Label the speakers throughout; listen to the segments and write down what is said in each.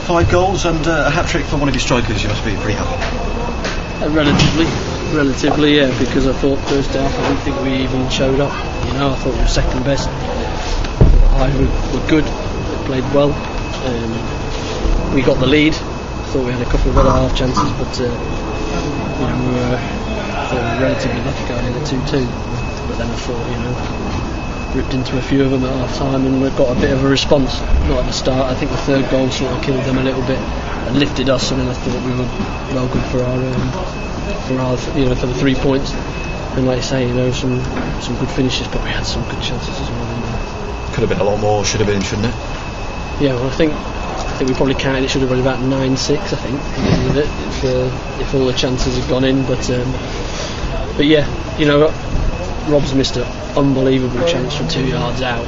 Speaker 1: 5 goals and a hat-trick for one of your strikers. You must be pretty happy.
Speaker 2: Relatively, yeah, because I thought first half I didn't think we even showed up. I thought we were second best. Hyde were good, they played well. We got the lead. I thought we had a couple of other half chances, but we were relatively lucky going in at 2-2. But then I thought, ripped into a few of them at half time, and we've got a bit of a response. Not at the start. I think the third goal sort of killed them a little bit and lifted us, and then I thought we were well good for for the 3 points. And like you say, some good finishes, but we had some good chances as well.
Speaker 1: Could have been a lot more, should have been, shouldn't it?
Speaker 2: Yeah, well, I think we probably counted it should have been about 9-6, I think, with it, if all the chances had gone in. But yeah, Rob's missed an unbelievable chance from 2 yards out,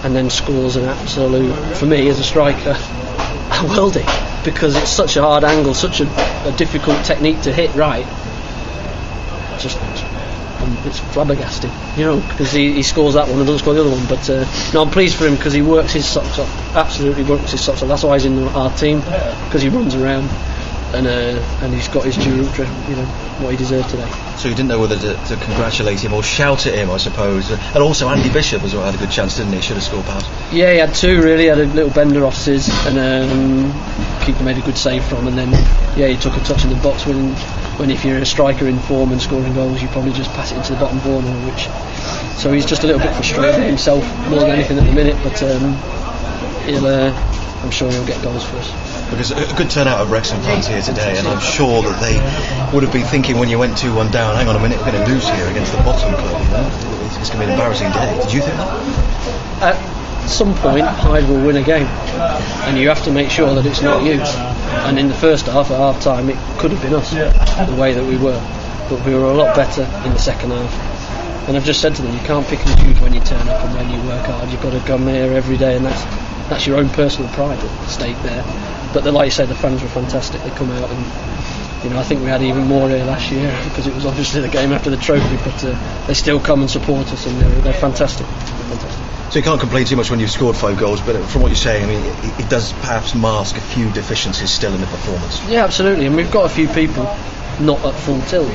Speaker 2: and then scores an absolute, for me as a striker, a worldie, because it's such a hard angle, such a difficult technique to hit right. It's flabbergasting, because he scores that one and doesn't score the other one. But I'm pleased for him because he works his socks off, absolutely works his socks off. That's why he's in our team, because he runs around and he's got his due, what he deserved today.
Speaker 1: So you didn't know whether to congratulate him or shout at him, I suppose. And also Andy Bishop as well had a good chance, didn't he? Should have scored perhaps.
Speaker 2: Yeah, he had 2 really. He had a little bender off Sis, and keeper made a good save from, and then he took a touch in the box when if you're a striker in form and scoring goals, you probably just pass it into the bottom corner, so he's just a little bit frustrated himself more than anything at the minute, but I'm sure he'll get goals for us.
Speaker 1: Because a good turnout of Wrexham fans here today, and I'm sure that they would have been thinking when you went 2-1 down, hang on a minute, we're going to lose here against the bottom club, it's going to be an embarrassing day. Did you think that?
Speaker 2: At some point Hyde will win a game, and you have to make sure that it's not you. And in the first half, at half time, it could have been us, the way that we were, but we were a lot better in the second half. And I've just said to them, you can't pick and choose when you turn up and when you work hard. You've got to come here every day, and that's your own personal pride at stake there. But like you say, the fans were fantastic. They come out, and I think we had even more here last year because it was obviously the game after the trophy, but they still come and support us, and they're fantastic.
Speaker 1: So you can't complain too much when you've scored 5 goals, but from what you're saying, I mean, it does perhaps mask a few deficiencies still in the performance.
Speaker 2: Yeah, absolutely, and we've got a few people not at full tilt,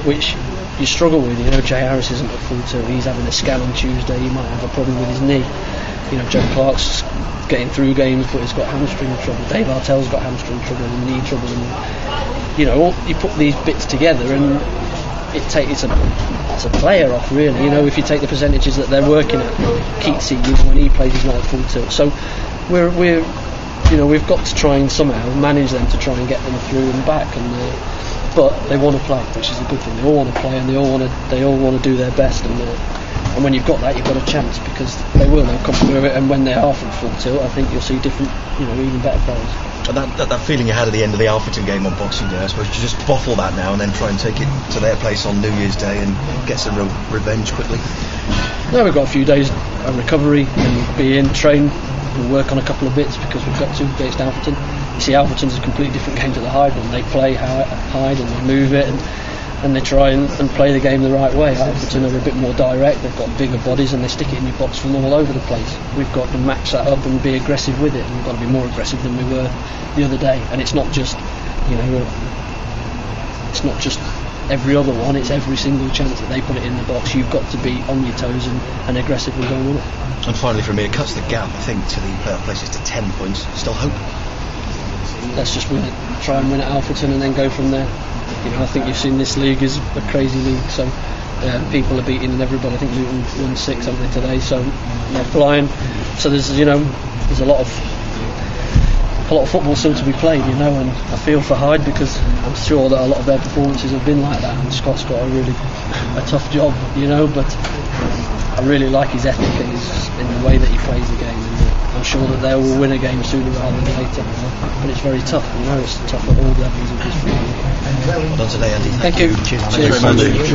Speaker 2: which you struggle with. Jay Harris isn't at full tilt. He's having a scan on Tuesday. He might have a problem with his knee. Joe Clark's getting through games, but he's got hamstring trouble. Dave Artell's got hamstring trouble and knee trouble, and you put these bits together, and it's a player off really. If you take the percentages that they're working at, Keatsy, when he plays, he's not at full tilt. So we've got to try and somehow manage them to try and get them through and back, but they want to play, which is a good thing. They all want to play, and they all want to do their best, and when you've got that, you've got a chance, because they'll come through it, and when they are from full tilt, I think you'll see different, even better players.
Speaker 1: And that feeling you had at the end of the Alfreton game on Boxing Day, I suppose you just bottle that now and then try and take it to their place on New Year's Day and get some real revenge quickly.
Speaker 2: No, we've got a few days of recovery and be in, train, and work on a couple of bits, because we've got 2 against Alfreton. You see, Alfreton's a completely different game to the Hyde one. They play Hyde and they move it, and they try and play the game the right way. Alfreton are a bit more direct. They've got bigger bodies and they stick it in your box from all over the place. We've got to match that up and be aggressive with it, and we've got to be more aggressive than we were the other day. And it's not just every other one, it's every single chance that they put it in the box. You've got to be on your toes and aggressively going on it.
Speaker 1: And finally for me, it cuts the gap, I think, to the places to 10 points. Still hope?
Speaker 2: Let's just win it. Try and win at Alfreton and then go from there. I think you've seen this league is a crazy league, so people are beating everybody. I think Luton won 6, haven't they, today? So they're flying. So there's a lot of football still to be played, and I feel for Hyde, because I'm sure that a lot of their performances have been like that, and Scott's got a tough job, but I really like his ethic and in the way that he plays the game, and I'm sure that they will win a game sooner rather than later, but it's very tough, it's tough at all levels of this football.
Speaker 1: Well done today, Andy.
Speaker 2: Thank you.
Speaker 1: Cheers. Very much.